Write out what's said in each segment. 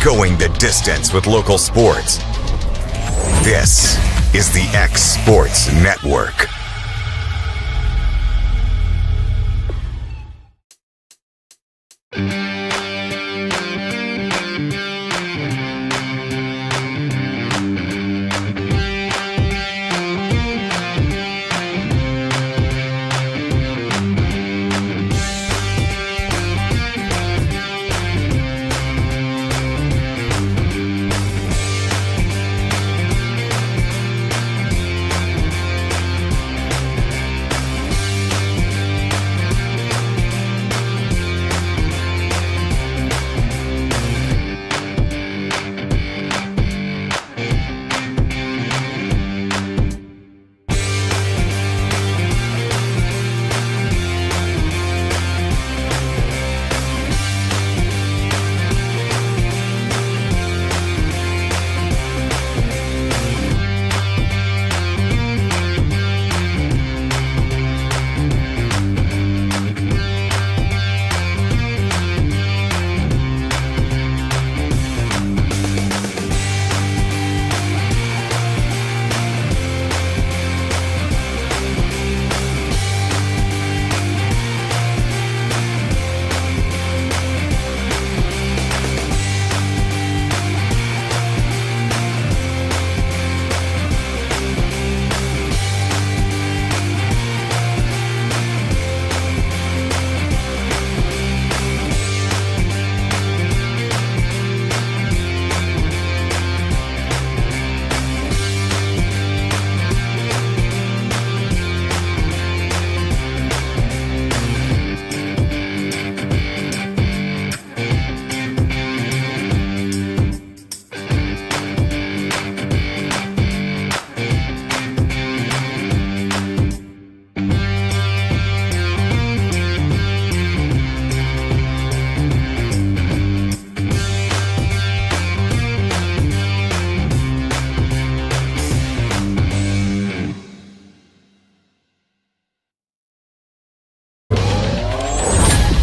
Going the distance with local sports. This is the X Sports Network.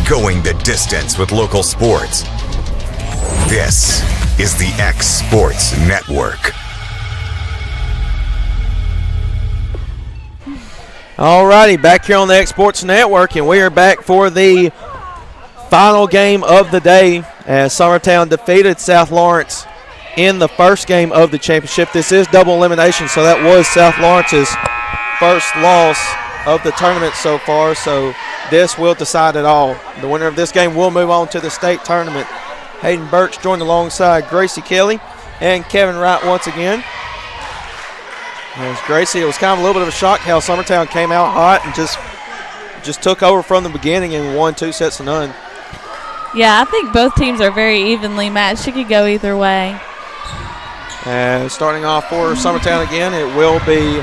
Going the distance with local sports. This is the X Sports Network. All righty, back here on the X Sports Network, and we are back for the final game of the day as Summertown defeated South Lawrence in the first game of the championship. This is double elimination, so that was South Lawrence's first loss of the tournament so far, so this will decide it all. The winner of this game will move on to the state tournament. Hayden Birch joined alongside Gracie Kelly and Kevin Wright once again. As Gracie, it was kind of a little bit of a shock how Summertown came out hot and just took over from the beginning and won 2 sets to none. Yeah, I think both teams are very evenly matched. It could go either way. And starting off for Summertown again, it will be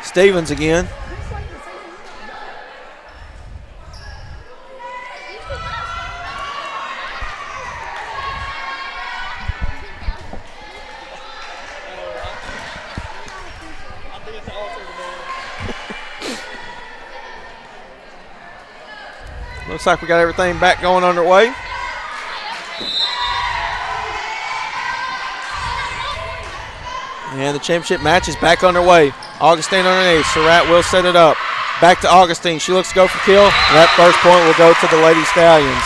Stevens again. Looks like we got everything back going underway. And the championship match is back underway. Augustine underneath. Surratt will set it up. Back to Augustine. She looks to go for kill. And that first point will go to the Lady Stallions.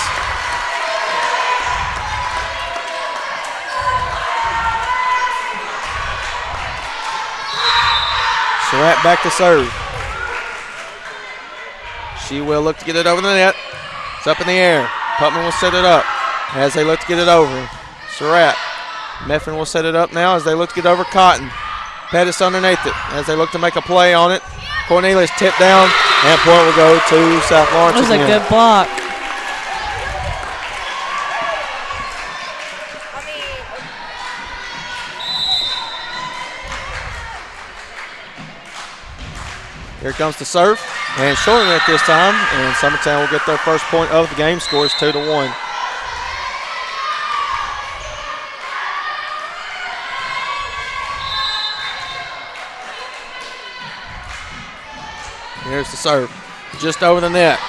Surratt back to serve. She will look to get it over the net. It's up in the air. Putman will set it up as they look to get it over. Surratt. Meffin will set it up now as they look to get over Cotton. Pettis underneath it as they look to make a play on it. Cornelius tipped down, and point will go to South Lawrence. That was a good block. Here comes the serve, and shorting it this time, and Summertown will get their first point of the game. Scores 2-1. Here's the serve, just over the net.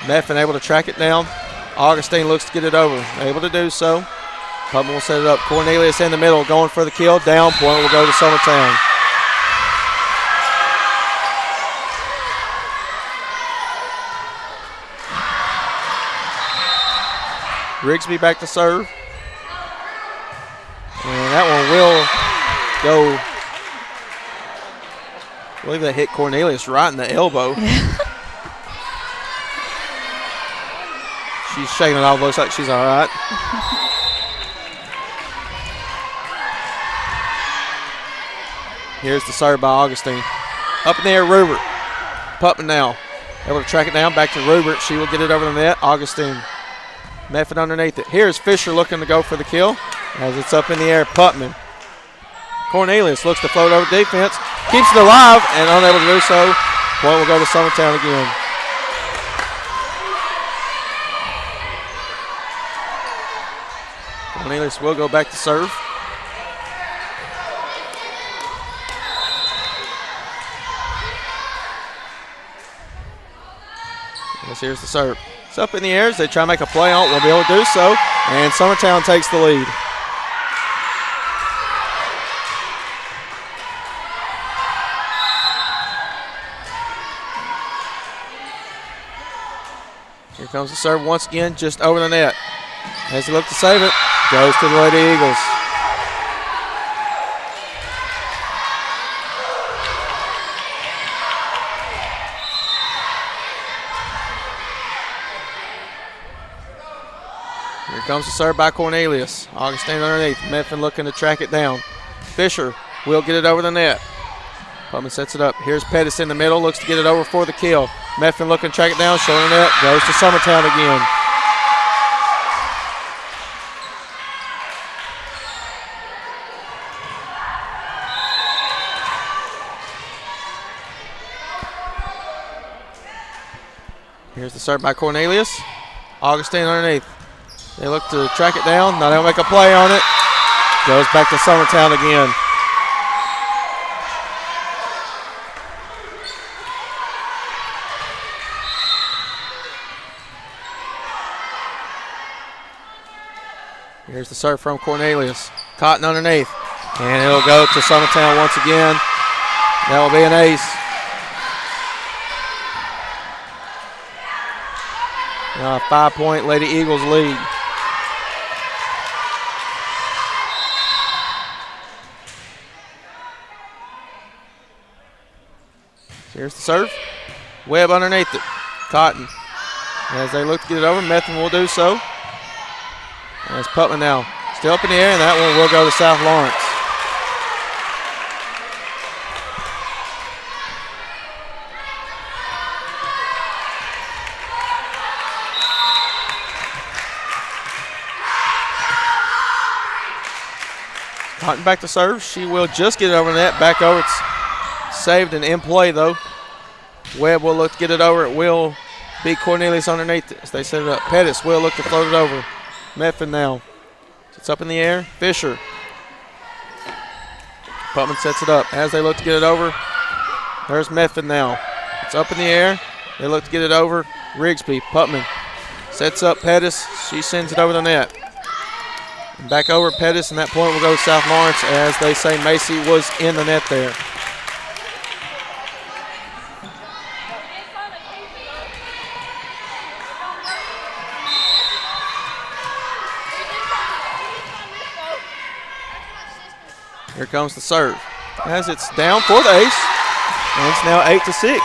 Meffin able to track it down. Augustine looks to get it over, able to do so. Putman will set it up. Cornelius in the middle, going for the kill. Down point will go to Summertown. Rigsby back to serve. And that one will go. I believe that hit Cornelius right in the elbow. She's shaking it off. Looks like she's all right. Here's the serve by Augustine. Up in the air, Rupert. Putman now. Able to track it down. Back to Rupert. She will get it over the net. Augustine. Meffin underneath it. Here's Fisher looking to go for the kill. As it's up in the air, Putman. Cornelius looks to float over defense. Keeps it alive and unable to do so. Point will go to Summertown again. Cornelius will go back to serve. Here's the serve. It's up in the air as they try to make a play on it. Won't be able to do so. And Summertown takes the lead. Here comes the serve once again, just over the net. As they look to save it, goes to the Lady Eagles. Here comes the serve by Cornelius. Augustine underneath. Meffin looking to track it down. Fisher will get it over the net. Putman sets it up. Here's Pettis in the middle. Looks to get it over for the kill. Meffin looking to track it down. Showing the net. Goes to Summertown again. Here's the serve by Cornelius. Augustine underneath. They look to track it down. Now they'll make a play on it. Goes back to Summertown again. Here's the serve from Cornelius. Cotton underneath. And it'll go to Summertown once again. That will be an ace. Now a 5-point Lady Eagles lead. Here's the serve. Webb underneath it. Cotton. As they look to get it over, Methven will do so. That's Putman now. Still up in the air, and that one will go to South Lawrence. Cotton back to serve. She will just get it over the net. Back over. It's saved and in play, though. Webb will look to get it over. It will be Cornelius underneath it as they set it up. Pettis will look to float it over. Meffin now. It's up in the air. Fisher. Putman sets it up. As they look to get it over, there's Meffin now. It's up in the air. They look to get it over. Rigsby. Putman sets up Pettis. She sends it over the net. And back over Pettis, and that point will go to South Lawrence as they say Macy was in the net there. Here comes the serve. As it's down for the ace, and it's now 8-6.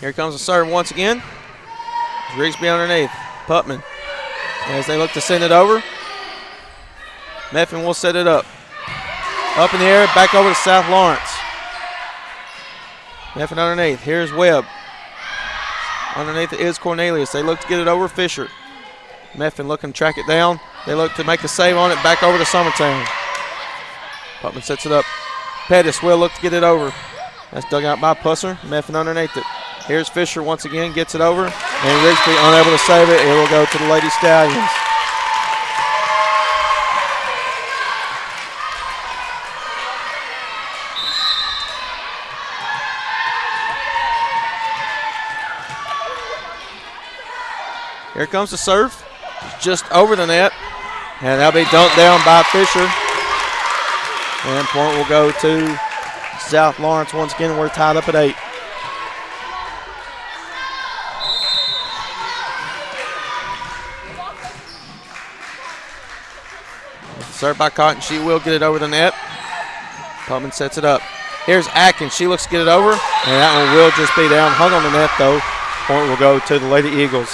Here comes the serve once again. Rigsby underneath. Putman. As they look to send it over. Meffin will set it up. Up in the air, back over to South Lawrence. Meffin underneath. Here's Webb. Underneath it is Cornelius. They look to get it over Fisher. Meffin looking to track it down. They look to make a save on it. Back over to Summertown. Putman sets it up. Pettis will look to get it over. That's dug out by Pusser. Meffin underneath it. Here's Fisher once again. Gets it over. And Rigsby unable to save it. It will go to the Lady Stallions. Here comes the serve. Just over the net. And that'll be dumped down by Fisher. And point will go to South Lawrence. Once again, we're tied up at 8. Served by Cotton. She will get it over the net. Putman sets it up. Here's Atkins. She looks to get it over. And that one will just be down. Hung on the net, though. Point will go to the Lady Eagles.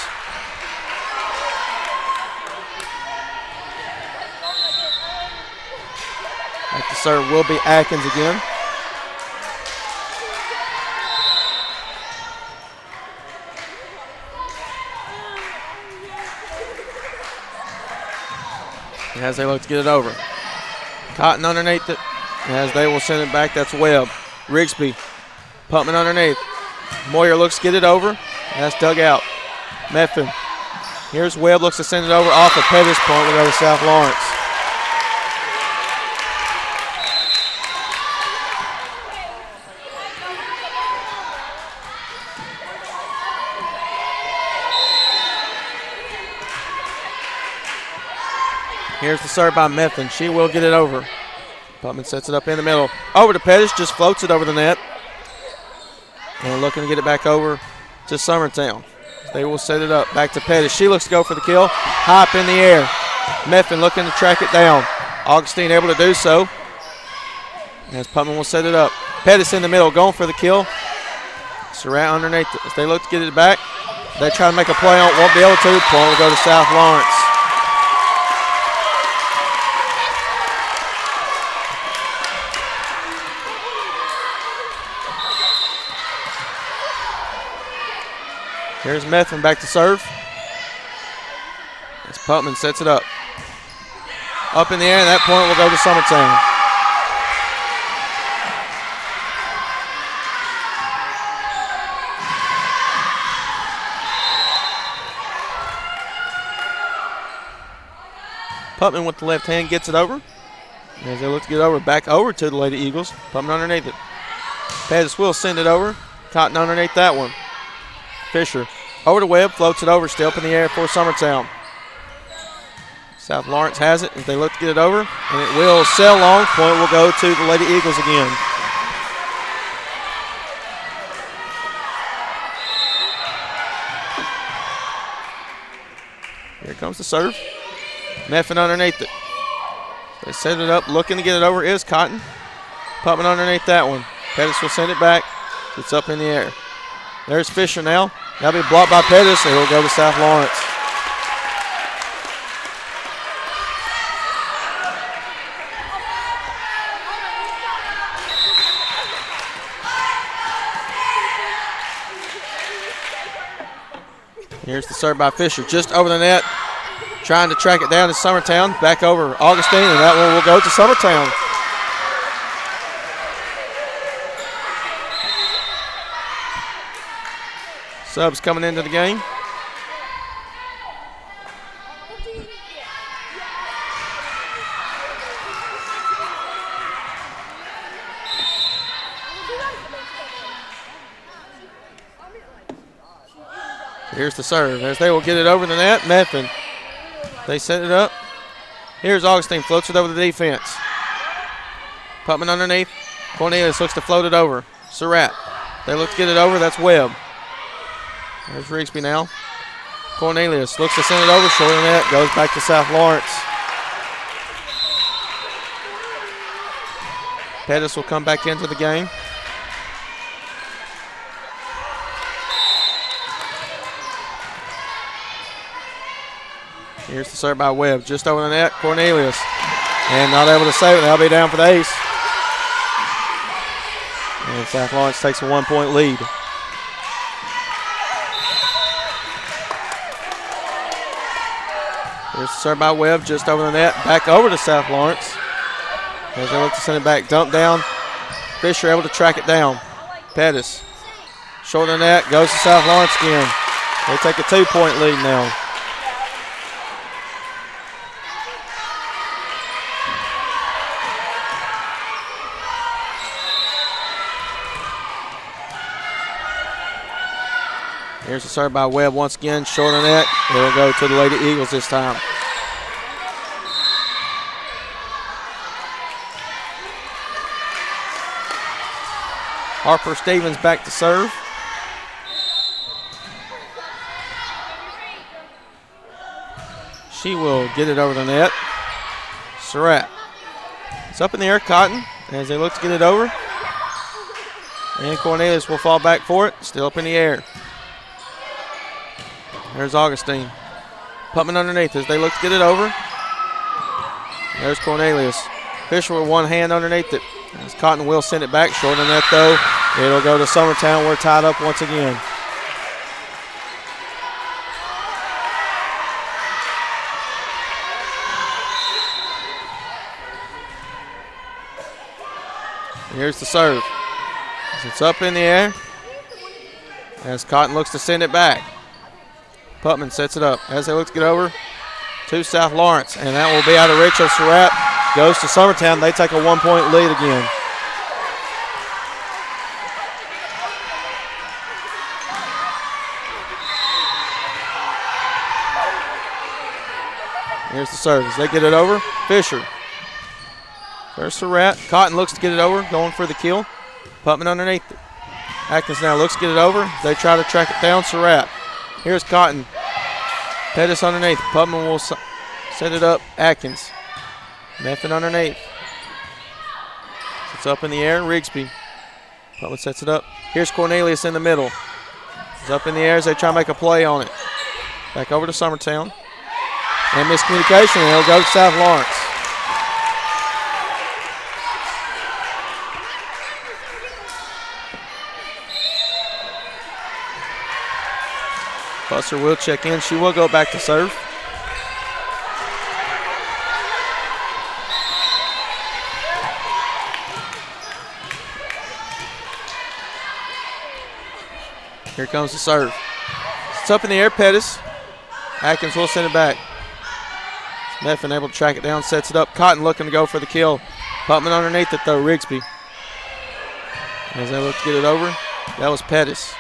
At the serve will be Atkins again. As they look to get it over. Cotton underneath it. As they will send it back, that's Webb. Rigsby, Putman underneath. Moyer looks to get it over. That's dug out. Methvin. Here's Webb, looks to send it over off of Pettis. Point will go to South Lawrence. Here's the serve by Methvin. She will get it over. Putman sets it up in the middle. Over to Pettis, just floats it over the net. And looking to get it back over to Summertown. They will set it up back to Pettis. She looks to go for the kill. High up in the air. Methvin looking to track it down. Augustine able to do so. As Putman will set it up. Pettis in the middle, going for the kill. Surratt underneath it. As they look to get it back, they try to make a play on it. Won't be able to. Point will go to South Lawrence. Here's Methvin back to serve. As Putman sets it up. Up in the air, and that point will go to Summertown. Putman with the left hand gets it over. As they look to get over, back over to the Lady Eagles. Putman underneath it. Pettis will send it over. Cotton underneath that one. Fisher over to Webb, floats it over, still up in the air for Summertown. South Lawrence has it as they look to get it over, and it will sail long. Point will go to the Lady Eagles again. Here comes the serve. Methvin underneath it. They set it up, looking to get it over is Cotton. Putman underneath that one. Pettis will send it back. It's up in the air. There's Fisher now. That'll be blocked by Pettis. It will go to South Lawrence. Here's the serve by Fisher. Just over the net. Trying to track it down to Summertown. Back over Augustine, and that one will go to Summertown. Subs coming into the game. Here's the serve as they will get it over the net. Methvin. They set it up. Here's Augustine, floats it over the defense. Putman underneath. Cornelius looks to float it over. Surratt. They look to get it over. That's Webb. There's Rigsby now. Cornelius looks to send it over. Short of the net. Goes back to South Lawrence. Pettis will come back into the game. Here's the serve by Webb. Just over the net. Cornelius. And not able to save it. They'll be down for the ace. And South Lawrence takes a 1-point lead. Here's the serve by Webb, just over the net. Back over to South Lawrence. As they look to send it back. Dump down. Fisher able to track it down. Pettis. Short of the net. Goes to South Lawrence again. They take a 2-point lead now. Here's the serve by Webb once again, short of net. It'll go to the Lady Eagles this time. Harper Stevens back to serve. She will get it over the net. Surratt. It's up in the air, Cotton, as they look to get it over. And Cornelius will fall back for it. Still up in the air. There's Augustine. Putman underneath as they look to get it over. There's Cornelius. Fisher with one hand underneath it. As Cotton will send it back. Short of net though. It'll go to Summertown. We're tied up once again. Here's the serve. It's up in the air as Cotton looks to send it back. Putman sets it up as they look to get over to South Lawrence, and that will be out of Rachel Surratt. Goes to Summertown. They take a 1-point lead again. Here's the serve as they get it over. Fisher. There's Surratt. Cotton looks to get it over, going for the kill. Putman underneath it. Atkins now looks to get it over. They try to track it down. Surratt. Here's Cotton. Pettis underneath. Putman will set it up. Atkins. Meffin underneath. It's up in the air. Rigsby. Putman sets it up. Here's Cornelius in the middle. It's up in the air as they try to make a play on it. Back over to Summertown. And miscommunication, and it'll go to South Lawrence. Buster will check in. She will go back to serve. Here comes the serve. It's up in the air, Pettis. Atkins will send it back. Meffin able to track it down, sets it up. Cotton looking to go for the kill. Putman underneath it though, Rigsby. As they look to get it over, that was Pettis.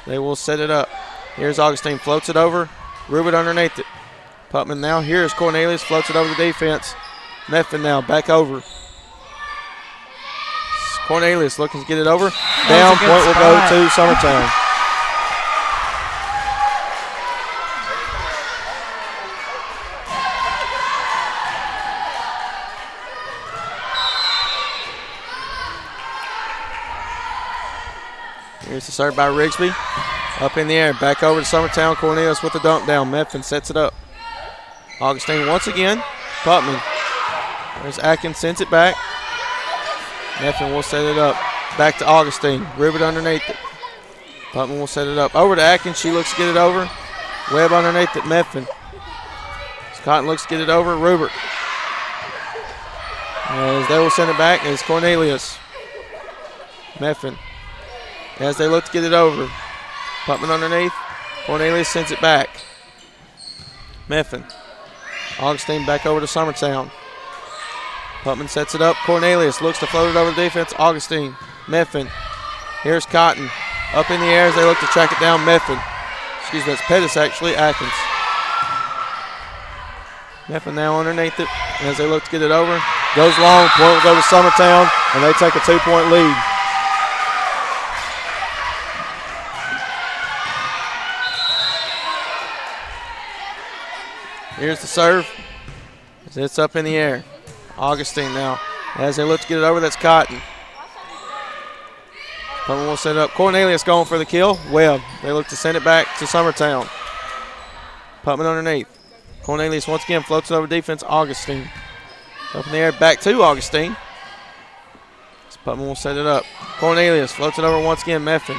They will set it up. Here's Augustine, floats it over. Rubin underneath it. Putman now, here's Cornelius, floats it over the defense. Meffin now, back over. Cornelius looking to get it over. Down, point will go to Summertown. Here's the serve by Rigsby. Up in the air, back over to Summertown. Cornelius with the dump down. Meffin sets it up. Augustine once again. Putman. There's Atkins, sends it back. Meffin will set it up. Back to Augustine. Rubin underneath it. Putman will set it up. Over to Atkins. She looks to get it over. Webb underneath it. Meffin. Cotton looks to get it over. Rubert. As they will send it back is Cornelius. Meffin. As they look to get it over. Putman underneath. Cornelius sends it back. Meffin. Augustine back over to Summertown. Putman sets it up. Cornelius looks to float it over the defense. Augustine. Meffin. Here's Cotton. Up in the air as they look to track it down. Meffin. Excuse me, that's Pettis actually. Atkins. Meffin now underneath it as they look to get it over. Goes long. Point will go to Summertown, and they take a 2-point lead. Here's the serve. It's up in the air. Augustine now. As they look to get it over, that's Cotton. Putman will set it up. Cornelius going for the kill. Webb. They look to send it back to Summertown. Putman underneath. Cornelius once again floats it over defense. Augustine. Up in the air, back to Augustine. Putman will set it up. Cornelius floats it over once again. Meffin.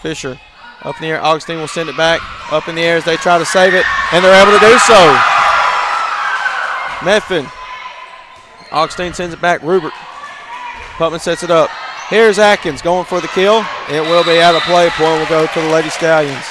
Fisher. Up in the air, Augustine will send it back. Up in the air as they try to save it, and they're able to do so. Meffin. Augustine sends it back. Rubert. Putman sets it up. Here's Atkins going for the kill. It will be out of play. Point will go to the Lady Stallions.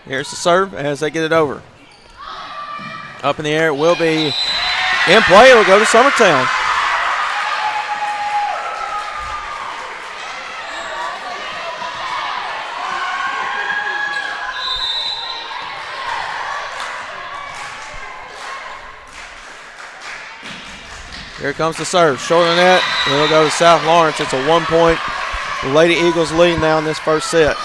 Here's the serve as they get it over. Up in the air, it will be in play. It will go to Summertown. Here comes the serve. Short of the net. It'll go to South Lawrence. It's a 1 point. The Lady Eagles lead now in this first set.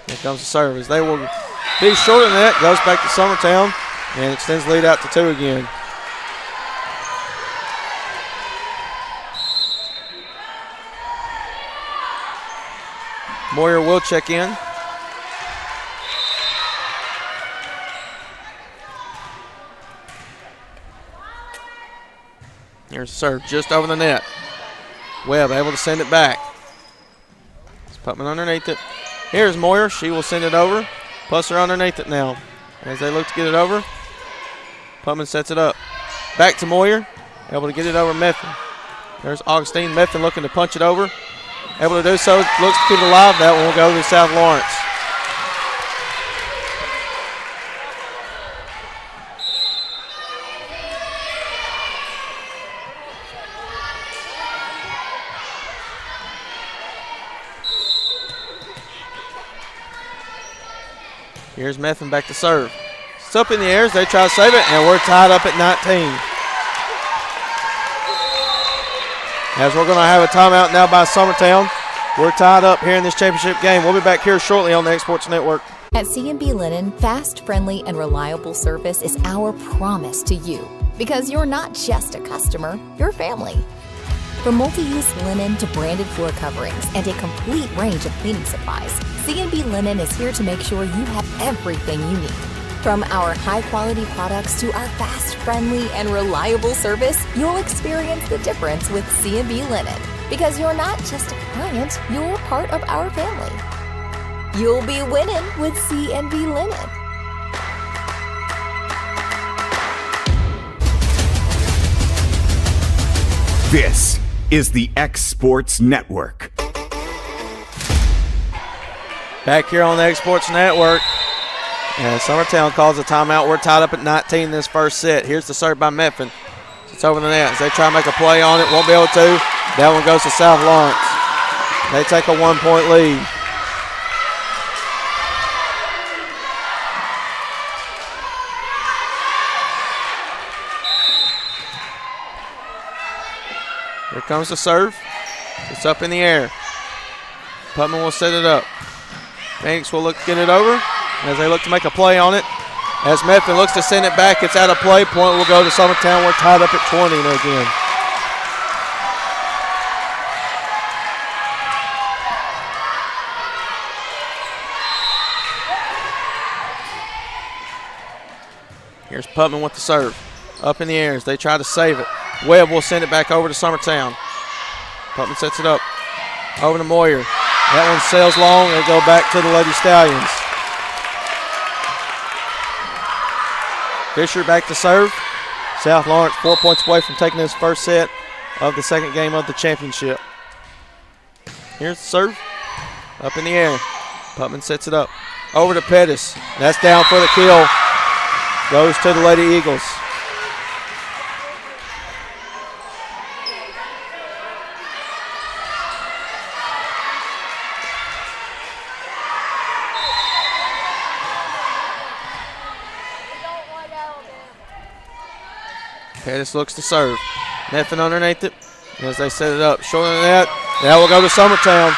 Here comes the service. They will be short of the net. Goes back to Summertown and extends the lead out to 2 again. Moyer will check in. Here's the serve just over the net. Webb able to send it back. It's Putman underneath it. Here's Moyer. She will send it over. Pusser underneath it now. As they look to get it over, Putman sets it up. Back to Moyer. Able to get it over Methvin. There's Augustine. Methvin looking to punch it over. Able to do so, looks to keep it alive. That one will go to South Lawrence. Here's Methvin back to serve. It's up in the air as they try to save it, and we're tied up at 19. As we're going to have a timeout now by Summertown. We're tied up here in this championship game. We'll be back here shortly on the Exports Network. At C&B Linen, fast, friendly, and reliable service is our promise to you. Because you're not just a customer, you're family. From multi-use linen to branded floor coverings and a complete range of cleaning supplies, C&B Linen is here to make sure you have everything you need. From our high-quality products to our fast, friendly, and reliable service, you'll experience the difference with C&B Linen. Because you're not just a client, you're part of our family. You'll be winning with C&B Linen. This is the X Sports Network. Back here on the X Sports Network. And Summertown calls a timeout. We're tied up at 19 this first set. Here's the serve by Methvin. It's over the net. As they try to make a play on it, won't be able to. That one goes to South Lawrence. They take a 1 point lead. Here comes the serve. It's up in the air. Putman will set it up. Phoenix will look to get it over as they look to make a play on it. As Methvin looks to send it back, it's out of play. Point will go to Summertown. We're tied up at 20 again. Here's Putman with the serve. Up in the air as they try to save it. Webb will send it back over to Summertown. Putman sets it up. Over to Moyer. That one sails long and go back to the Lady Stallions. Fisher back to serve. South Lawrence 4 points away from taking this first set of the second game of the championship. Here's the serve. Up in the air. Putman sets it up. Over to Pettis. That's down for the kill. Goes to the Lady Eagles. Pettis looks to serve. Methvin underneath it as they set it up. Short of the net. That will go to Summertown.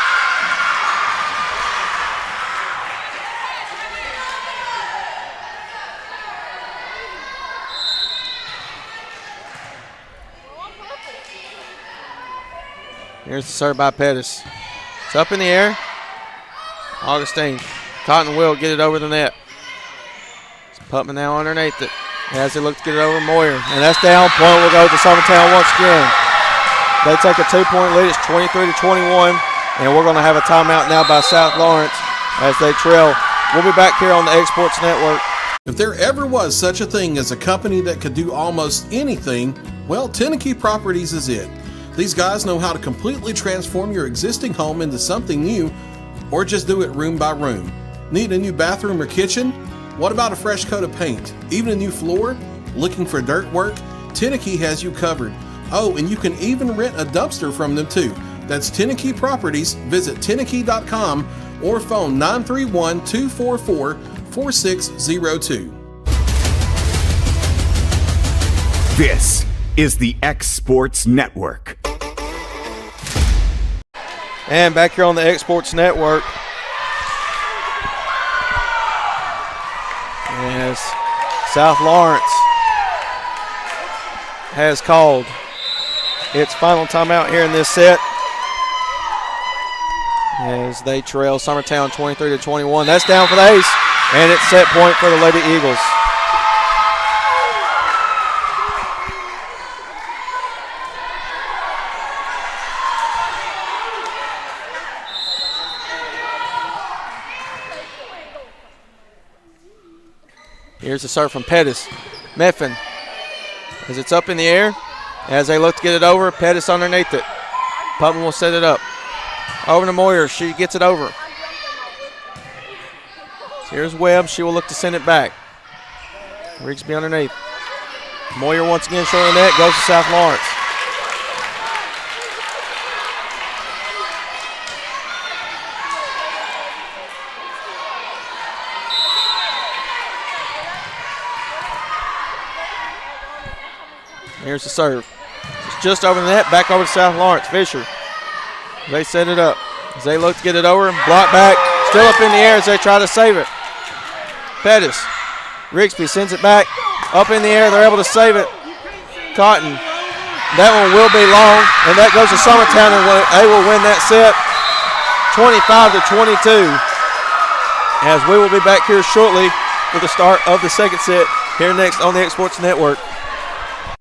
Here's the serve by Pettis. It's up in the air. Augustine. Cotton will get it over the net. It's Putman now underneath it. As they look to get it over Moyer. And that's down. Point will go to Summertown once again. They take a 2 point lead. It's 23-21. And we're going to have a timeout now by South Lawrence as they trail. We'll be back here on the Exports Network. If there ever was such a thing as a company that could do almost anything, well, Tenneke Properties is it. These guys know how to completely transform your existing home into something new, or just do it room by room. Need a new bathroom or kitchen? What about a fresh coat of paint? Even a new floor? Looking for dirt work? Tenneke has you covered. Oh, and you can even rent a dumpster from them too. That's Tenneke Properties. Visit Tenneke.com or phone 931-244-4602. This is the X Sports Network. And back here on the X Sports Network, as South Lawrence has called its final timeout here in this set, as they trail Summertown 23-21. That's down for the ace, and it's set point for the Lady Eagles. Here's the serve from Pettis. Meffin, as it's up in the air, as they look to get it over, Pettis underneath it. Putman will set it up. Over to Moyer. She gets it over. Here's Webb. She will look to send it back. Rigsby underneath. Moyer once again short of the net. Goes to South Lawrence. Here's the serve. It's just over the net. Back over to South Lawrence. Fisher. They set it up. As they look to get it over. Block back. Still up in the air as they try to save it. Pettis. Rigsby sends it back. Up in the air. They're able to save it. Cotton. That one will be long. And that goes to Summertown, and they will win that set 25-22. As we will be back here shortly for the start of the second set here next on the X Sports Network.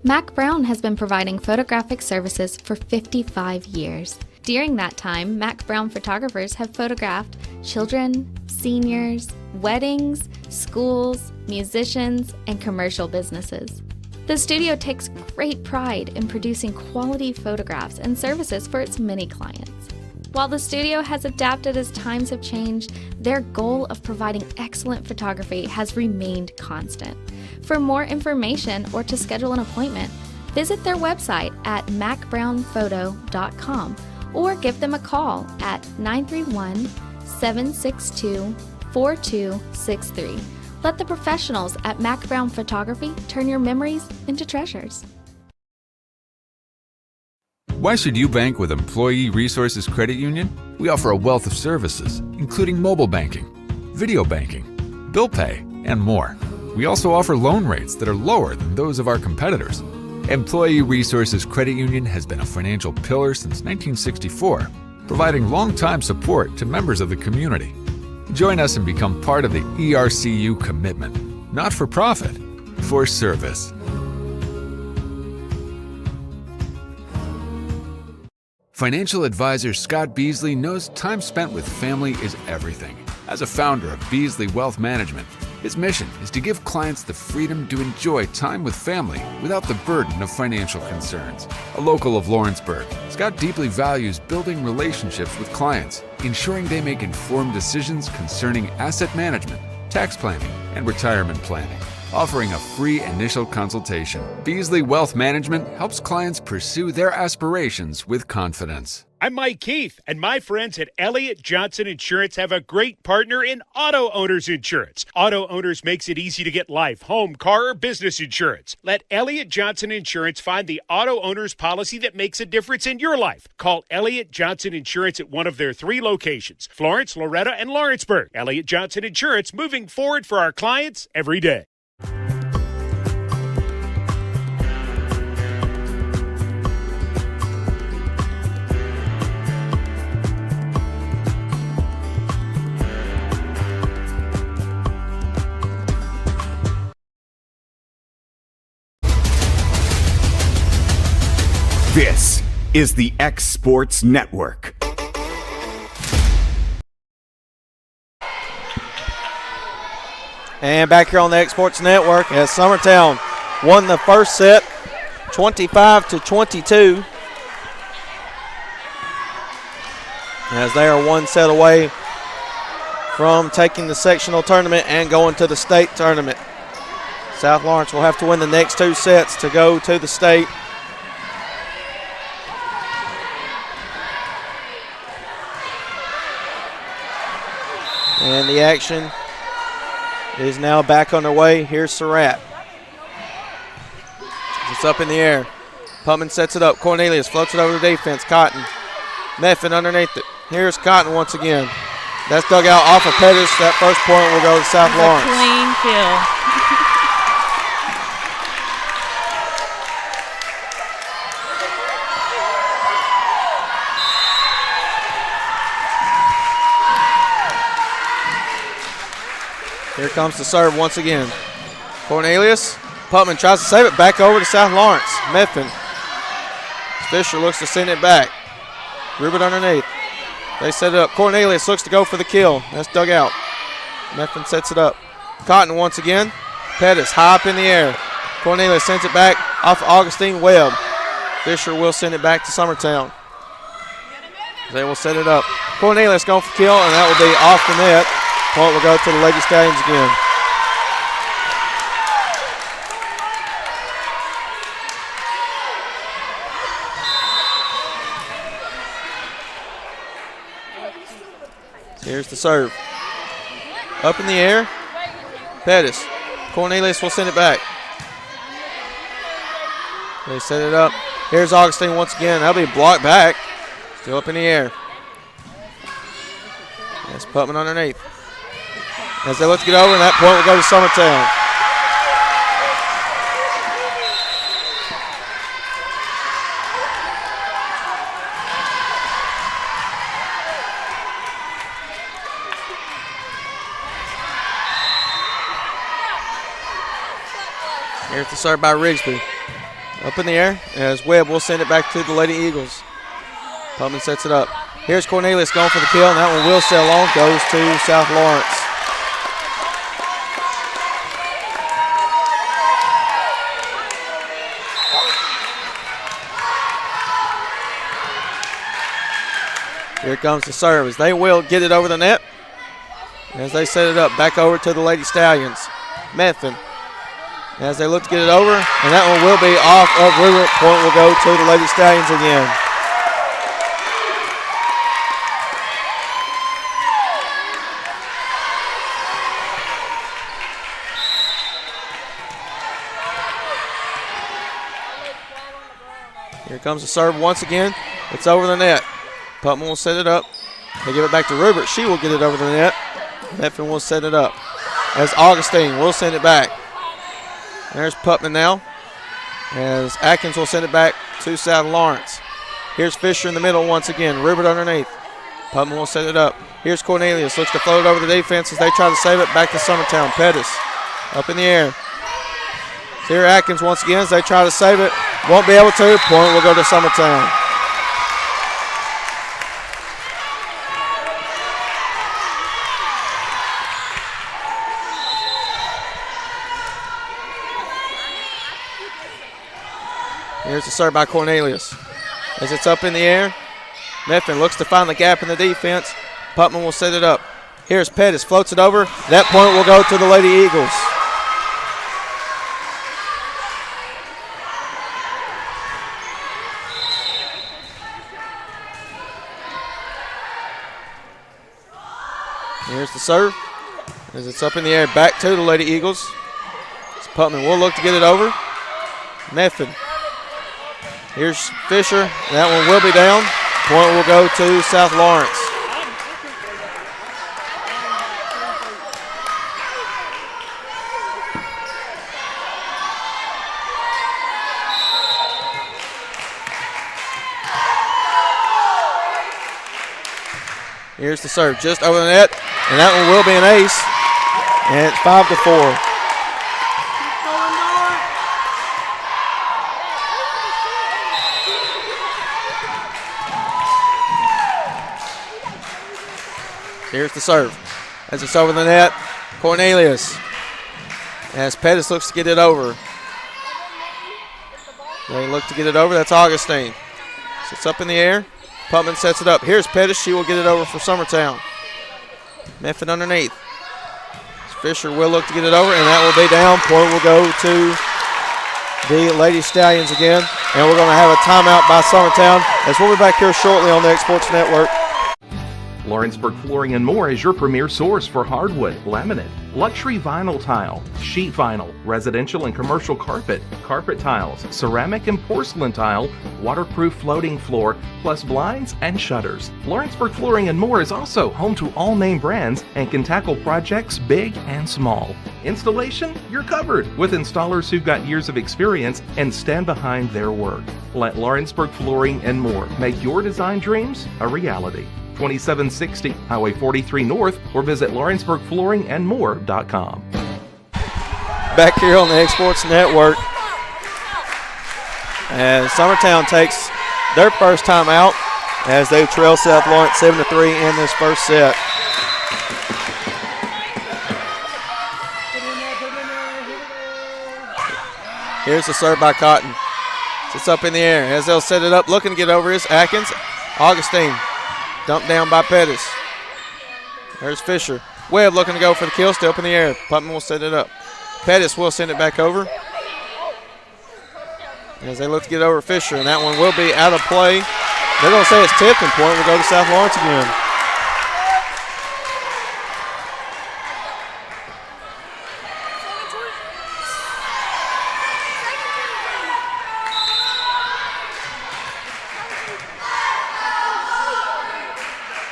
Mac Brown has been providing photographic services for 55 years. During that time, Mac Brown photographers have photographed children, seniors, weddings, schools, musicians, and commercial businesses. The studio takes great pride in producing quality photographs and services for its many clients. While the studio has adapted as times have changed, their goal of providing excellent photography has remained constant. For more information or to schedule an appointment, visit their website at macbrownphoto.com or give them a call at 931-762-4263. Let the professionals at Mac Brown Photography turn your memories into treasures. Why should you bank with Employee Resources Credit Union? We offer a wealth of services, including mobile banking, video banking, bill pay, and more. We also offer loan rates that are lower than those of our competitors. Employee Resources Credit Union has been a financial pillar since 1964, providing long-time support to members of the community. Join us and become part of the ERCU commitment, not for profit, for service. Financial advisor Scott Beasley knows time spent with family is everything. As a founder of Beasley Wealth Management, his mission is to give clients the freedom to enjoy time with family without the burden of financial concerns. A local of Lawrenceburg, Scott deeply values building relationships with clients, ensuring they make informed decisions concerning asset management, tax planning, and retirement planning. Offering a free initial consultation, Beasley Wealth Management helps clients pursue their aspirations with confidence. I'm Mike Keith, and my friends at Elliott Johnson Insurance have a great partner in Auto Owners Insurance. Auto Owners makes it easy to get life, home, car, or business insurance. Let Elliott Johnson Insurance find the Auto Owners policy that makes a difference in your life. Call Elliott Johnson Insurance at one of their 3 locations, Florence, Loretto, and Lawrenceburg. Elliott Johnson Insurance, moving forward for our clients every day. This is the X Sports Network. And back here on the X Sports Network, as Summertown won the first set 25-22. as they are one set away from taking the sectional tournament and going to the state tournament. South Lawrence will have to win the next 2 sets to go to the state. And the action is now back underway. Here's Surratt. It's up in the air. Putman sets it up. Cornelius floats it over the defense. Cotton. Meffin underneath it. Here's Cotton once again. That's dug out off of Pettis. That first point will go to South Lawrence. Clean kill. Here comes the serve once again. Cornelius. Putman tries to save it. Back over to South Lawrence. Meffin. Fisher looks to send it back. Rubin underneath. They set it up. Cornelius looks to go for the kill. That's dug out. Meffin sets it up. Cotton once again. Pettis high up in the air. Cornelius sends it back off Augustine Webb. Fisher will send it back to Summertown. They will set it up. Cornelius going for the kill, and that will be off the net. Point will go to the Lady Stallions again. Here's the serve. Up in the air. Pettis. Cornelius will send it back. They set it up. Here's Augustine once again. That'll be blocked back. Still up in the air. That's Putman underneath. As they look to get over, and that point will go to Summertown. Here's the serve by Rigsby. Up in the air as Webb will send it back to the Lady Eagles. Putman sets it up. Here's Cornelius going for the kill, and that one will sail on. Goes to South Lawrence. Here comes the service. They will get it over the net as they set it up back over to the Lady Stallions. Methvin as they look to get it over, and that one will be off of River. Point will go to the Lady Stallions again. Here comes the serve once again. It's over the net. Putman will set it up. They give it back to Rupert. She will get it over the net. Meffin will set it up. As Augustine will send it back. There's Putman now. As Atkins will send it back to South Lawrence. Here's Fisher in the middle once again. Rupert underneath. Putman will set it up. Here's Cornelius. Looks to float over the defense as they try to save it. Back to Summertown. Pettis up in the air. Here Atkins once again as they try to save it. Won't be able to. Point will go to Summertown. Here's the serve by Cornelius. As it's up in the air, Meffin looks to find the gap in the defense. Putman will set it up. Here's Pettis, floats it over. That point will go to the Lady Eagles. Here's the serve. As it's up in the air, back to the Lady Eagles. Putman will look to get it over. Meffin. Here's Fisher. That one will be down. Point will go to South Lawrence. Here's the serve just over the net, and that one will be an ace. And it's 5-4. Here's the serve. As it's over the net, Cornelius. As Pettis looks to get it over. They look to get it over. That's Augustine. So it's up in the air. Putman sets it up. Here's Pettis. She will get it over for Summertown. Meffin underneath. Fisher will look to get it over, and that will be down. Point will go to the Lady Stallions again. And we're going to have a timeout by Summertown as we'll be back here shortly on the X Sports Network. Lawrenceburg Flooring and More is your premier source for hardwood, laminate, luxury vinyl tile, sheet vinyl, residential and commercial carpet, carpet tiles, ceramic and porcelain tile, waterproof floating floor, plus blinds and shutters. Lawrenceburg Flooring and More is also home to all name brands and can tackle projects big and small. Installation, you're covered with installers who've got years of experience and stand behind their work. Let Lawrenceburg Flooring and More make your design dreams a reality. 2760 Highway 43 North, or visit LawrenceburgFlooringandMore.com. Back here on the X Sports Network, and Summertown takes their first time out as they trail South Lawrence 7-3 in this first set. Here's the serve by Cotton. It's up in the air as they'll set it up. Looking to get over is Atkins. Augustine. Dumped down by Pettis. There's Fisher. Webb looking to go for the kill. Still up in the air. Putman will set it up. Pettis will send it back over as they look to get over Fisher, and that one will be out of play. They're going to say it's tipped, and point will go to South Lawrence again.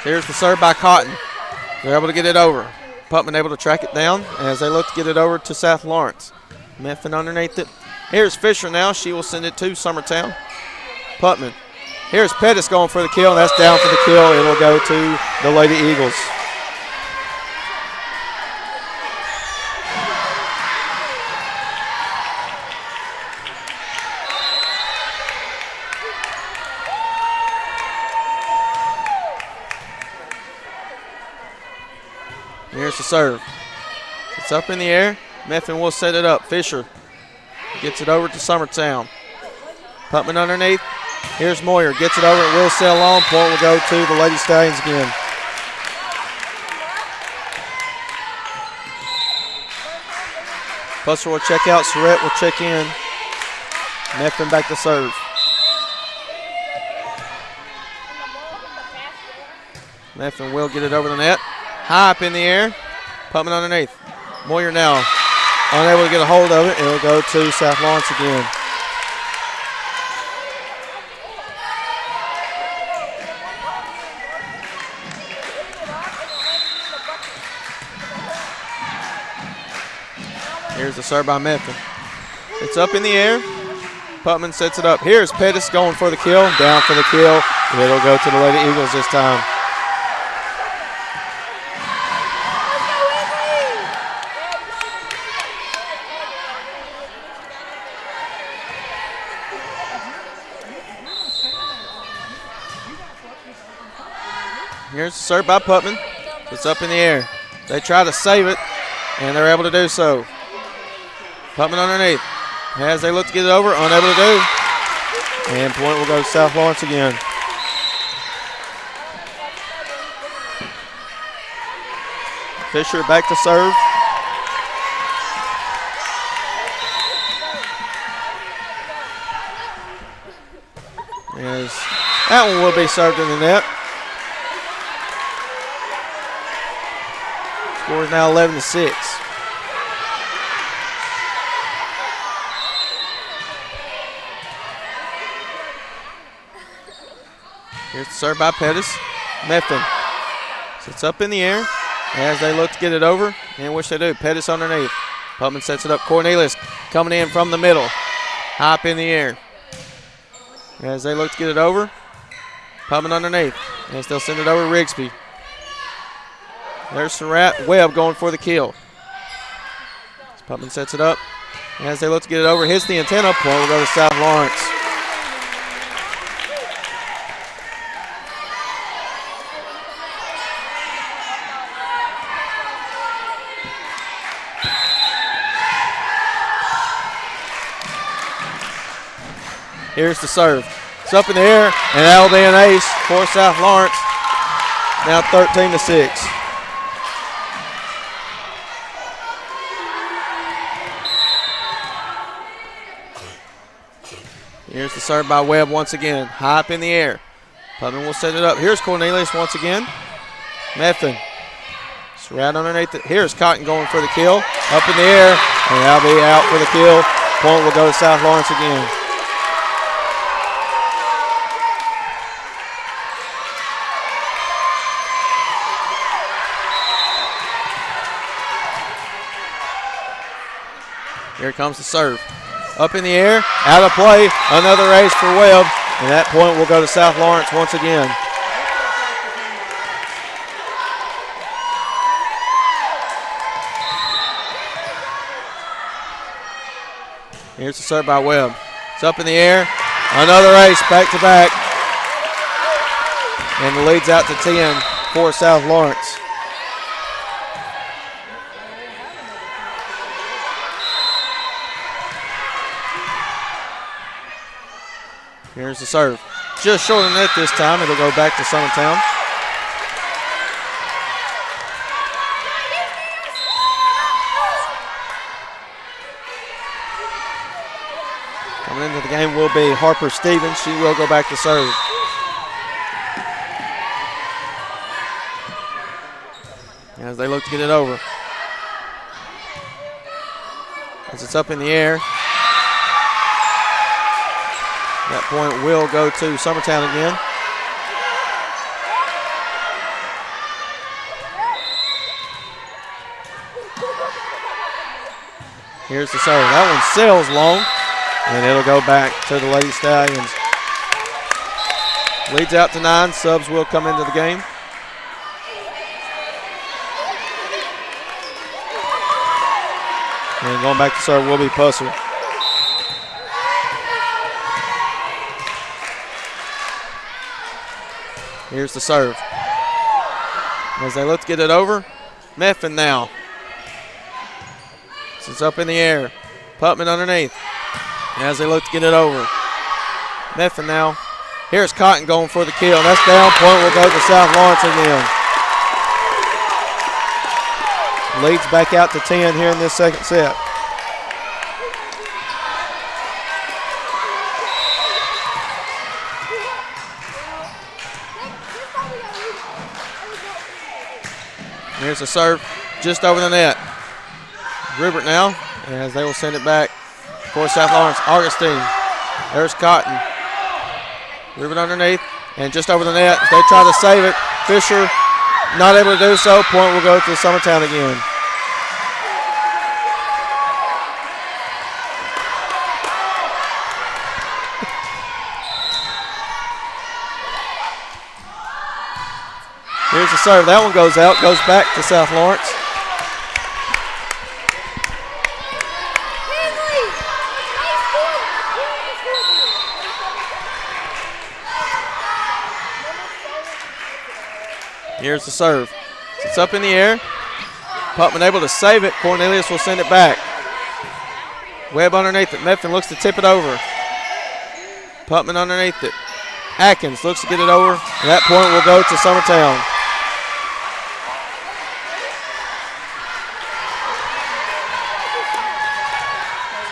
Here's the serve by Cotton. They're able to get it over. Putman able to track it down as they look to get it over to South Lawrence. Meffin underneath it. Here's Fisher now. She will send it to Summertown. Putman. Here's Pettis going for the kill. That's down for the kill. It will go to the Lady Eagles. Here's the serve. It's up in the air. Meffin will set it up. Fisher gets it over to Summertown. Putman underneath. Here's Moyer. Gets it over. It will sail on. Point will go to the Lady Stallions again. Pusser will check out. Surratt will check in. Meffin back to serve. Meffin will get it over the net. High up in the air. Putman underneath. Moyer now unable to get a hold of it. It will go to South Lawrence again. Here's the serve by Meffin. It's up in the air. Putman sets it up. Here's Pettis going for the kill. Down for the kill. It'll go to the Lady Eagles this time. Here's the serve by Putman. It's up in the air. They try to save it, and they're able to do so. Putman underneath. As they look to get it over, unable to do. And point will go to South Lawrence again. Fisher back to serve. As that one will be served in the net. Score is now 11-6. Here's the serve by Pettis. Meffin sits up in the air as they look to get it over, and which they do. Pettis underneath. Putman sets it up. Cornelius coming in from the middle. High up in the air as they look to get it over. Putman underneath as they'll send it over to Rigsby. There's Surratt. Webb going for the kill. Putman sets it up. As they look to get it over, hits the antenna. Point will go to South Lawrence. Here's the serve. It's up in the air, and that'll be an ace for South Lawrence. Now 13-6. Here's the serve by Webb once again. High up in the air. Putman will set it up. Here's Cornelius once again. Methvin. It's right underneath it. Here's Cotton going for the kill. Up in the air, and that'll be out for the kill. Point will go to South Lawrence again. Here comes the serve. Up in the air, out of play, another ace for Webb, and that point will go to South Lawrence once again. Here's the serve by Webb. It's up in the air, another ace back to back, and the lead's out to 10 for South Lawrence. Here's the serve. Just short of the net this time. It'll go back to Summertown. Coming into the game will be Harper Stevens. She will go back to serve. As they look to get it over. As it's up in the air. That point will go to Summertown again. Here's the serve. That one sails long, and it'll go back to the Lady Stallions. Leads out to 9. Subs will come into the game. And going back to serve will be Pusser. Here's the serve. As they look to get it over, Methvin now. It's up in the air. Putman underneath. As they look to get it over. Methvin now. Here's Cotton going for the kill. That's down. Point will go to South Lawrence again. Leads back out to 10 here in this second set. Here's the serve just over the net. Rupert now, as they will send it back for South Lawrence. Augustine. There's Cotton. Rupert underneath and just over the net. As they try to save it. Fisher not able to do so. Point will go to Summertown again. Here's the serve. That one goes out. Goes back to South Lawrence. Here's the serve. It's up in the air. Putman able to save it. Cornelius will send it back. Webb underneath it. Methvin looks to tip it over. Putman underneath it. Atkins looks to get it over. And that point will go to Summertown.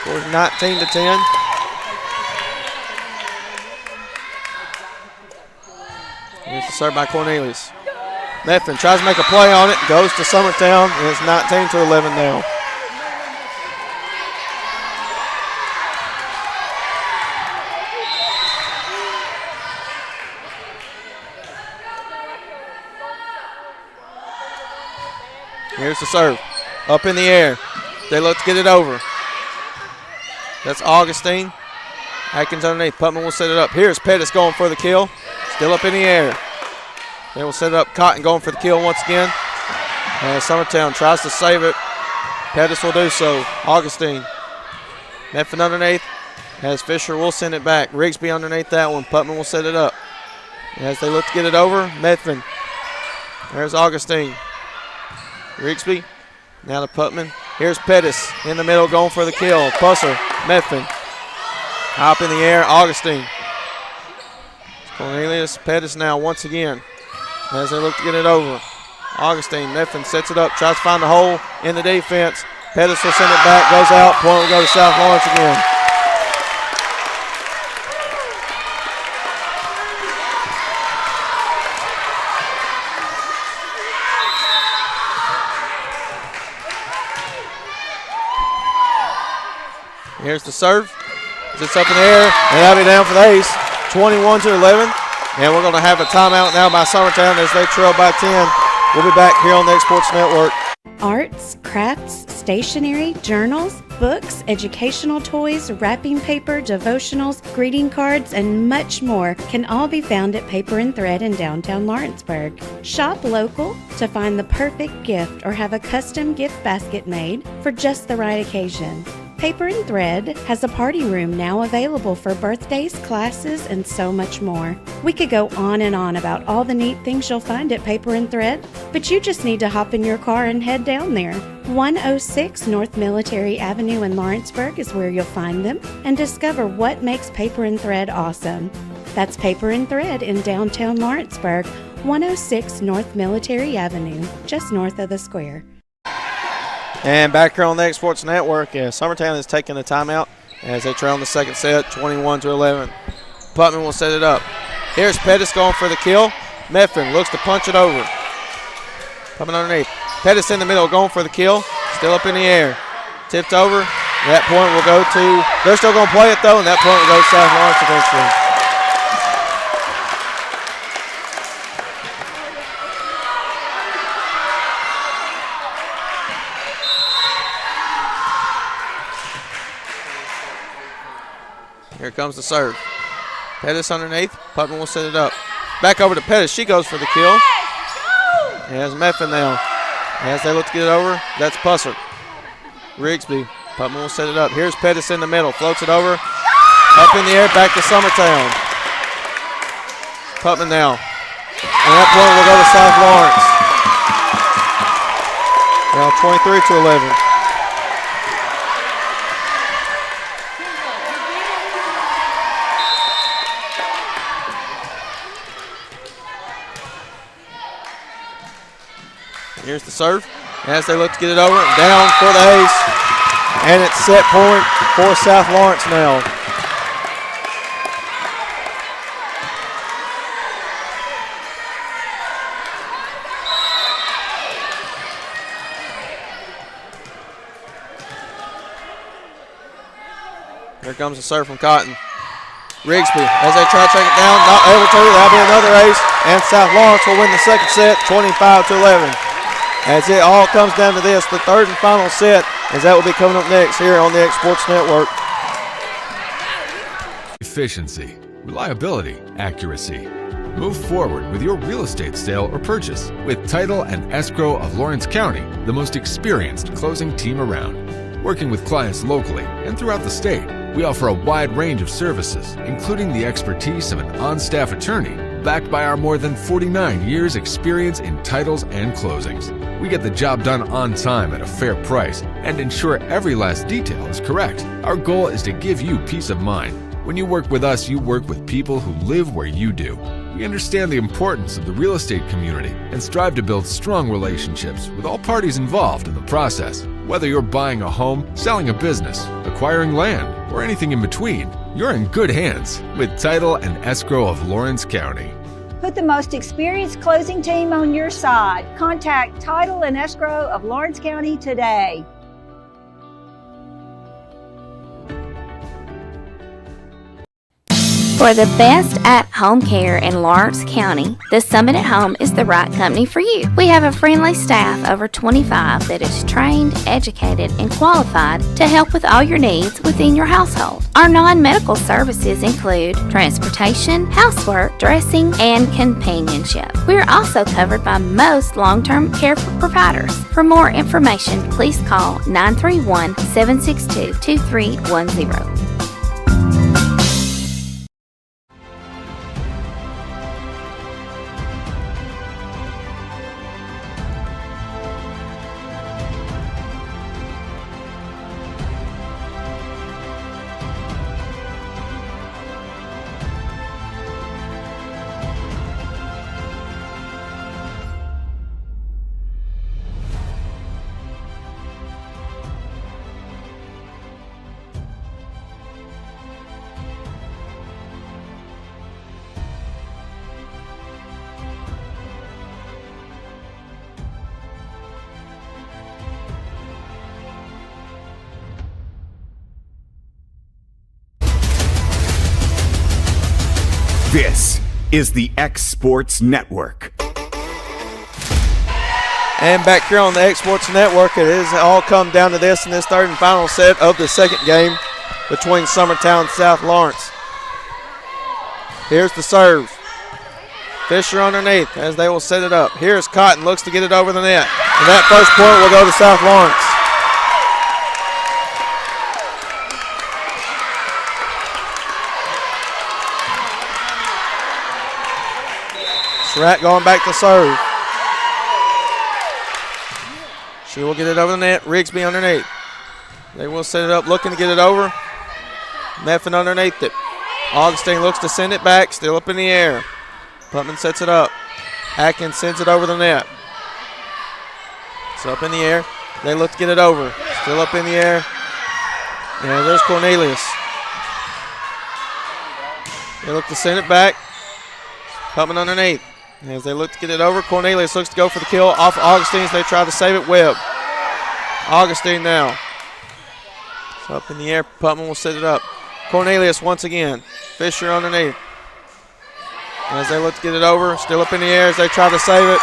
Scores 19-10. Here's the serve by Cornelius. Methvin tries to make a play on it, goes to Summertown, and it's 19-11 now. Here's the serve. Up in the air. They look to get it over. That's Augustine. Atkins underneath. Putman will set it up. Here's Pettis going for the kill. Still up in the air. They will set it up. Cotton going for the kill once again. And Summertown tries to save it. Pettis will do so. Augustine. Methvin underneath. As Fisher will send it back. Rigsby underneath that one. Putman will set it up. As they look to get it over, Methvin. There's Augustine. Rigsby. Now to Putman. Here's Pettis in the middle going for the kill. Pusser. Methvin. Hop in the air. Augustine. Cornelius Pettis now once again as they look to get it over. Augustine Mifflin sets it up, tries to find the hole in the defense. Pettis will send it back, goes out. Point will go to South Lawrence again. Here's the serve. It's up in the air, and that'll be down for the ace. 21-11. And we're going to have a timeout now by Summertown as they trail by 10. We'll be back here on the X Sports Network. Arts, crafts, stationery, journals, books, educational toys, wrapping paper, devotionals, greeting cards, and much more can all be found at Paper and Thread in downtown Lawrenceburg. Shop local to find the perfect gift or have a custom gift basket made for just the right occasion. Paper and Thread has a party room now available for birthdays, classes, and so much more. We could go on and on about all the neat things you'll find at Paper and Thread, but you just need to hop in your car and head down there. 106 North Military Avenue in Lawrenceburg is where you'll find them and discover what makes Paper and Thread awesome. That's Paper and Thread in downtown Lawrenceburg, 106 North Military Avenue, just north of the square. And back here on the X Sports Network, Summertown is taking a timeout as they trail in the second set, 21-11. Putman will set it up. Here's Pettis going for the kill. Mifflin looks to punch it over. Coming underneath. Pettis in the middle going for the kill. Still up in the air. Tipped over. That point will go to, they're still going to play it though, and that point will go to South Lawrence eventually. Here comes the serve. Pettis underneath. Putman will set it up. Back over to Pettis. She goes for the kill. Has Mifflin now. As they look to get it over, that's Pusser. Rigsby. Putman will set it up. Here's Pettis in the middle. Floats it over. Up in the air. Back to Summertown. Putman now. And that point will go to South Lawrence. Now 23-11. Here's the serve. As they look to get it over, down for the ace. And it's set point for South Lawrence now. Here comes the serve from Cotton. Rigsby, as they try to take it down, not able to. That'll be another ace. And South Lawrence will win the second set, 25-11. As it all comes down to this, the third and final set, as that will be coming up next here on the X Sports Network. Efficiency, reliability, accuracy. Move forward with your real estate sale or purchase with Title and Escrow of Lawrence County, the most experienced closing team around. Working with clients locally and throughout the state, we offer a wide range of services, including the expertise of an on-staff attorney, backed by our more than 49 years experience in titles and closings. We get the job done on time at a fair price and ensure every last detail is correct. Our goal is to give you peace of mind. When you work with us, you work with people who live where you do. We understand the importance of the real estate community and strive to build strong relationships with all parties involved in the process. Whether you're buying a home, selling a business, acquiring land, or anything in between, you're in good hands with Title and Escrow of Lawrence County. Put the most experienced closing team on your side. Contact Title and Escrow of Lawrence County today. For the best at-home care in Lawrence County, the Summit at Home is the right company for you. We have a friendly staff over 25 that is trained, educated, and qualified to help with all your needs within your household. Our non-medical services include transportation, housework, dressing, and companionship. We are also covered by most long-term care providers. For more information, please call 931-762-2310. This is the X Sports Network. And back here on the X Sports Network, it has all come down to this in this third and final set of the second game between Summertown and South Lawrence. Here's the serve. Fisher underneath as they will set it up. Here's Cotton, looks to get it over the net. And that first point will go to South Lawrence. Surratt going back to serve. She will get it over the net. Rigsby underneath. They will set it up, looking to get it over. Meffin underneath it. Augustine looks to send it back, still up in the air. Putman sets it up. Atkins sends it over the net. It's up in the air. They look to get it over. Still up in the air. And there's Cornelius. They look to send it back. Putman underneath. As they look to get it over, Cornelius looks to go for the kill off Augustine's. They try to save it. Webb. Augustine now. It's up in the air. Putman will set it up. Cornelius once again. Fisher underneath. As they look to get it over, still up in the air as they try to save it,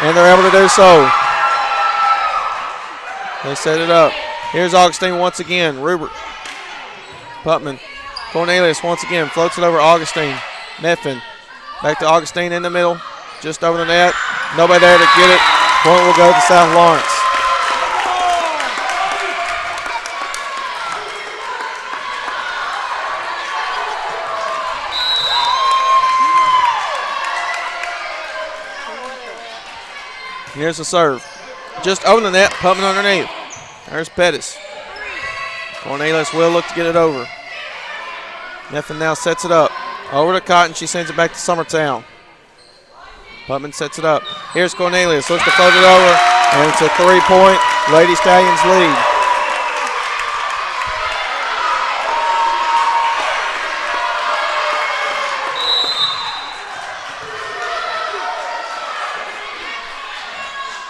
and they're able to do so. They set it up. Here's Augustine once again. Rupert. Putman. Cornelius once again floats it over Augustine. Meffin. Back to Augustine in the middle. Just over the net. Nobody there to get it. Point will go to South Lawrence. Here's the serve. Just over the net, Putman underneath. There's Pettis. Cornelius will look to get it over. Meffin now sets it up. Over to Cotton, she sends it back to Summertown. Putman sets it up. Here's Cornelius, looks to float it over, and it's a 3-point Lady Stallions lead.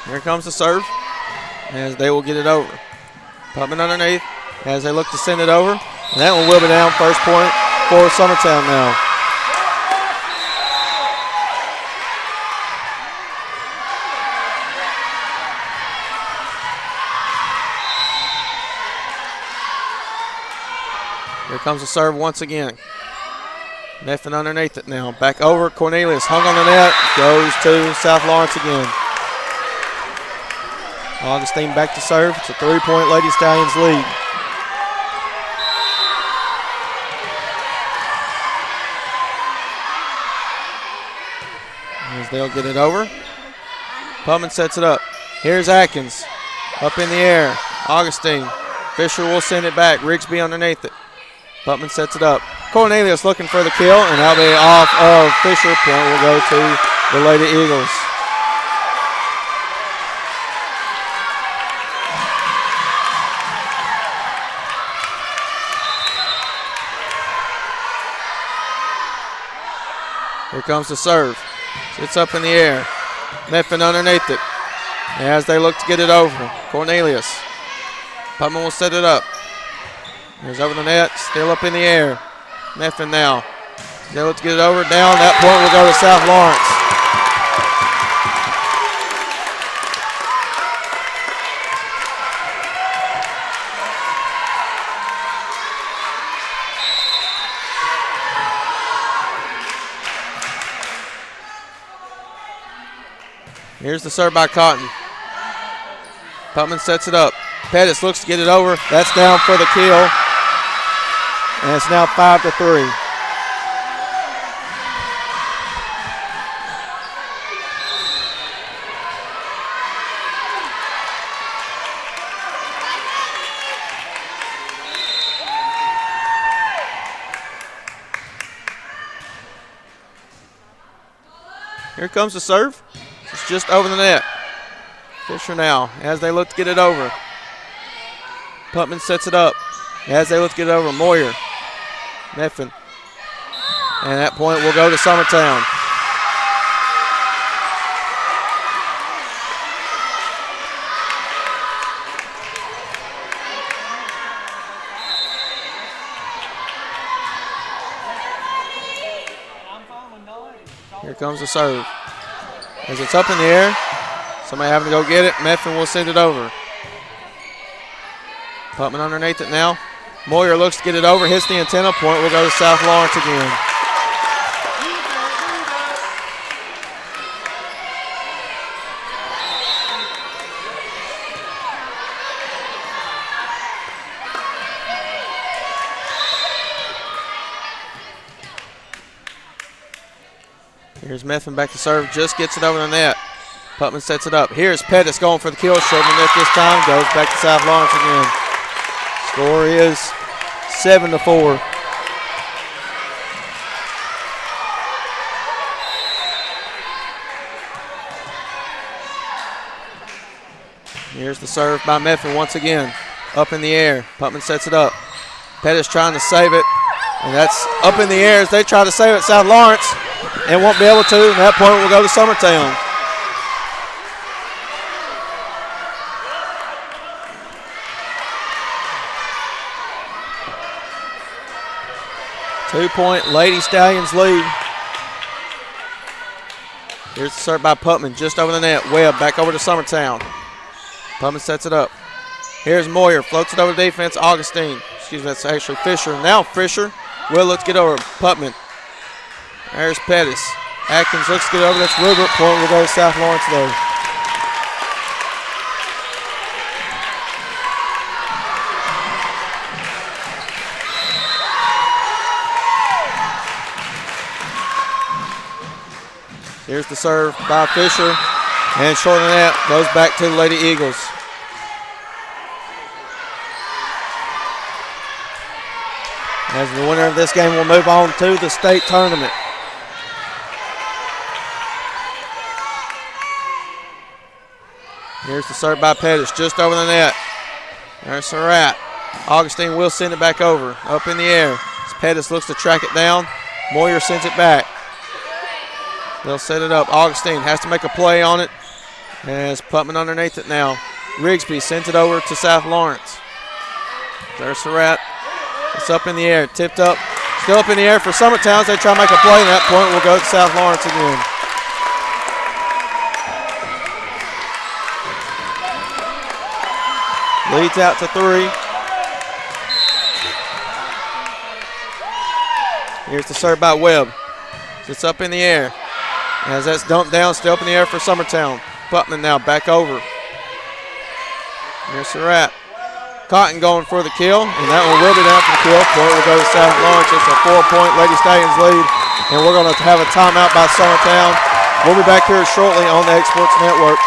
Here comes the serve, as they will get it over. Putman underneath, as they look to send it over, and that one will be down. First point for Summertown now. Here comes the serve once again. Meffin underneath it now. Back over. Cornelius hung on the net. Goes to South Lawrence again. Augustine back to serve. It's a 3-point Lady Stallions lead. As they'll get it over. Putman sets it up. Here's Atkins. Up in the air. Augustine. Fisher will send it back. Rigsby underneath it. Putman sets it up. Cornelius looking for the kill, and that'll be off of Fisher. Point will go to the Lady Eagles. Here comes the serve. Sits up in the air. Meffin underneath it. As they look to get it over. Cornelius. Putman will set it up. Here's over the net. Still up in the air. Meffin now. They look to get it over. Down. That point will go to South Lawrence. Here's the serve by Cotton. Putman sets it up. Pettis looks to get it over. That's down for the kill. And it's now 5-3. Here comes the serve. It's just over the net. Fisher now, as they look to get it over. Putman sets it up. As they look to get it over, Moyer. Meffin. And that point will go to Summertown. Here comes the serve. As it's up in the air, somebody having to go get it. Methvin will send it over. Putman underneath it now. Moyer looks to get it over, hits the antenna. Point will go to South Lawrence again. Here's Methvin back to serve, just gets it over the net. Putman sets it up. Here's Pettis going for the kill, short of the net this time, goes back to South Lawrence again. Score is 7-4. Here's the serve by Methvin once again. Up in the air. Putman sets it up. Pettis trying to save it. And that's up in the air as they try to save it. South Lawrence and won't be able to. And that point will go to Summertown. Two-point Lady Stallions lead. Here's the serve by Putman, just over the net. Webb back over to Summertown. Putman sets it up. Here's Moyer, floats it over the defense. Augustine, excuse me, that's actually Fisher. Now Fisher will let's get over Putman. There's Pettis. Atkins looks to get over. That's Rupert. Point will go to South Lawrence though. Here's the serve by Fisher. And short of that, goes back to the Lady Eagles. As the winner of this game will move on to the state tournament. Here's the serve by Pettis, just over the net. There's Surratt. Augustine will send it back over. Up in the air. As Pettis looks to track it down. Moyer sends it back. They'll set it up. Augustine has to make a play on it. As Putman underneath it now. Rigsby sends it over to South Lawrence. There's Surratt. It's up in the air, tipped up. Still up in the air for Summertown as they try to make a play, and that point will go to South Lawrence again. Leads out to 3. Here's the serve by Webb. It's up in the air. As that's dumped down, still up in the air for Summertown. Putman now back over. Here's Surratt. Cotton going for the kill, and that one will be down for the kill. Point will go to South Lawrence. It's a 4-point Lady Stallions lead, and we're going to have a timeout by Summertown. We'll be back here shortly on the X Sports Network.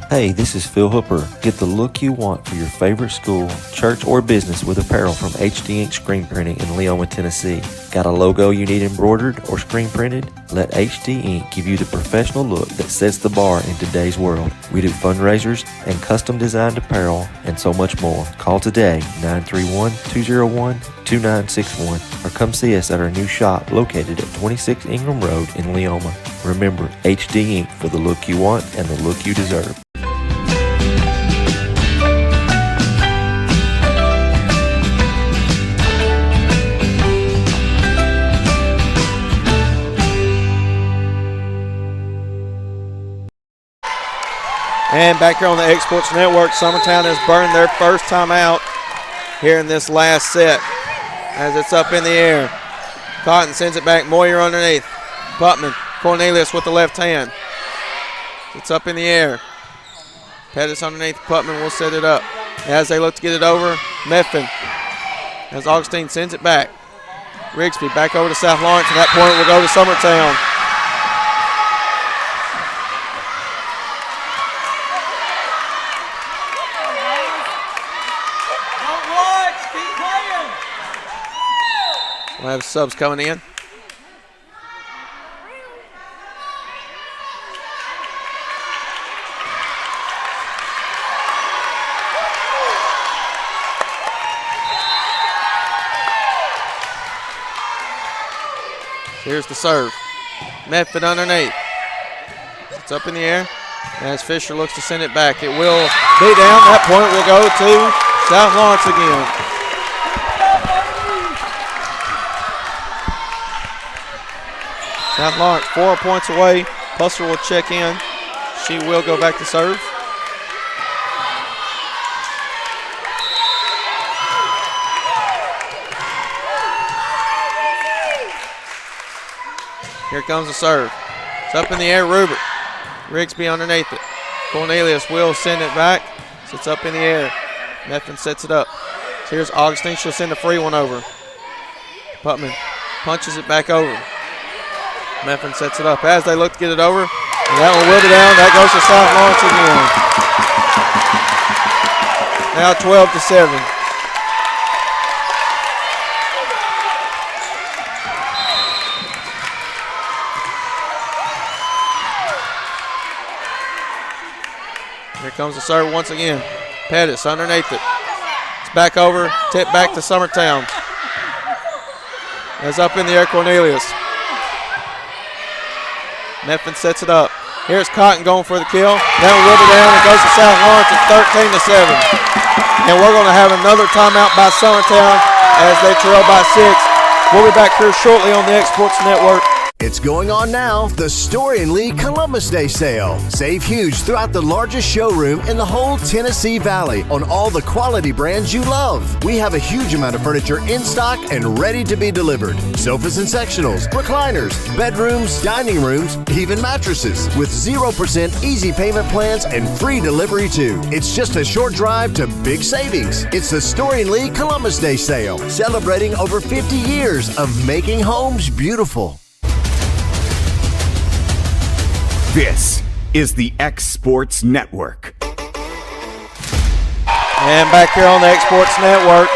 Hey, this is Phil Hooper. Get the look you want for your favorite school, church, or business with apparel from HD Ink Screen Printing in Leoma, Tennessee. Got a logo you need embroidered or screen printed? Let HD Ink give you the professional look that sets the bar in today's world. We do fundraisers and custom designed apparel and so much more. Call today, 931-201-2961, or come see us at our new shop located at 26 Ingram Road in Leoma. Remember, HD Ink for the look you want and the look you deserve. And back here on the X Sports Network, Summertown has burned their first time out here in this last set as it's up in the air. Cotton sends it back, Moyer underneath. Putman, Cornelius with the left hand. It's up in the air. Pettis underneath, Putman will set it up. As they look to get it over, Methvin, as Augustine sends it back. Rigsby back over to South Lawrence, and that point will go to Summertown. We'll have subs coming in. Here's the serve. Methvin underneath. It's up in the air. As Fisher looks to send it back, it will be down. That point will go to South Lawrence again. South Lawrence 4 points away. Pusser will check in. She will go back to serve. Here comes the serve. It's up in the air, Rubert. Rigsby underneath it. Cornelius will send it back. Sits up in the air. Meffin sets it up. So here's Augustine. She'll send a free one over. Putman punches it back over. Meffin sets it up as they look to get it over. And that one will be down. That goes to South Lawrence again. Now 12-7. Here comes the serve once again. Pettis underneath it. It's back over, tip back to Summertown. As up in the air, Cornelius. Meffin sets it up. Here's Cotton going for the kill. That one will be down and goes to South Lawrence at 13-7. And we're going to have another timeout by Summertown as they trail by 6. We'll be back here shortly on the X Sports Network. It's going on now, the Story & Lee Columbus Day Sale. Save huge throughout the largest showroom in the whole Tennessee Valley on all the quality brands you love. We have a huge amount of furniture in stock and ready to be delivered. Sofas and sectionals, recliners, bedrooms, dining rooms, even mattresses with 0% easy payment plans and free delivery too. It's just a short drive to big savings. It's the Story & Lee Columbus Day Sale, celebrating over 50 years of making homes beautiful. This is the X Sports Network. And back here on the X Sports Network,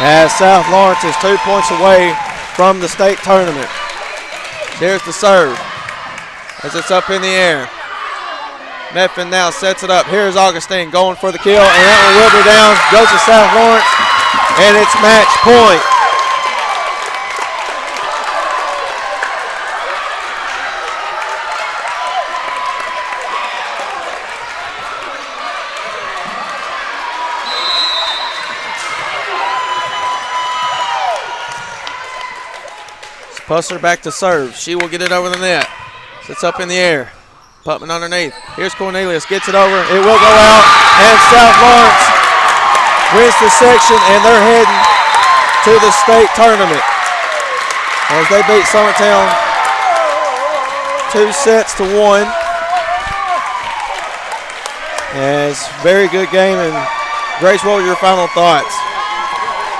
as South Lawrence is 2 points away from the state tournament. There's the serve as it's up in the air. Meffin now sets it up. Here's Augustine going for the kill, and that one will be down. Goes to South Lawrence, and it's match point. Pusser back to serve. She will get it over the net. Sits up in the air. Putman underneath. Here's Cornelius. Gets it over. It will go out. And South Lawrence wins the section, and they're heading to the state tournament as they beat Summertown 2-1. As very good game. And Grace, what were your final thoughts?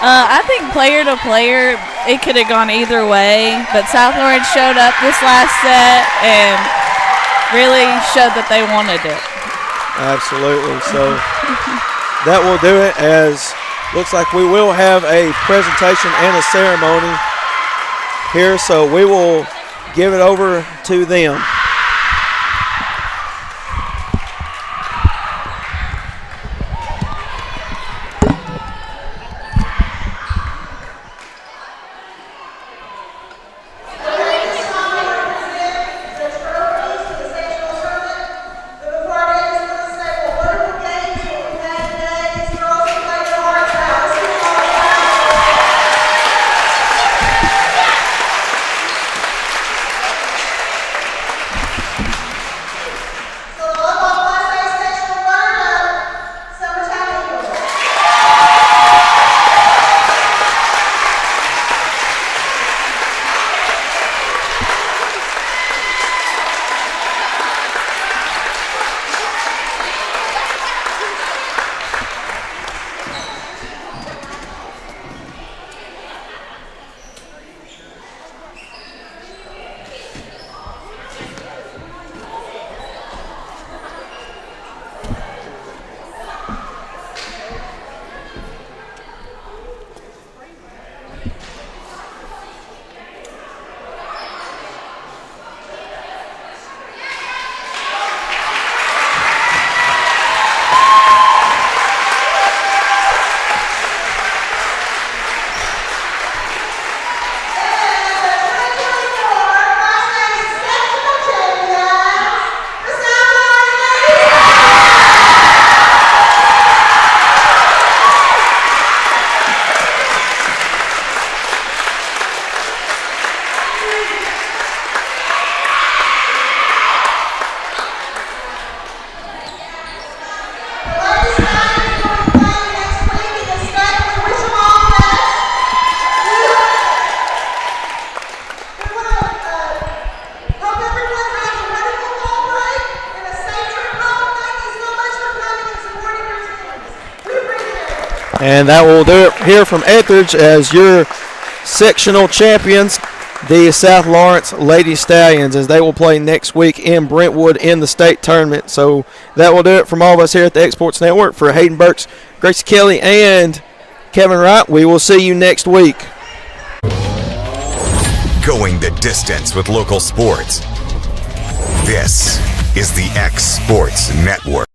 I think player to player, it could have gone either way, but South Lawrence showed up this last set and really showed that they wanted it. Absolutely. So that will do it, as looks like we will have a presentation and a ceremony here, so we will give it over to them. And that will do it here from Etheridge as your sectional champions, the South Lawrence Lady Stallions, as they will play next week in Brentwood in the state tournament. So that will do it from all of us here at the Exports Network. For Hayden Burks, Grace Kelly, and Kevin Wright, we will see you next week. Going the distance with local sports. This is the X Sports Network.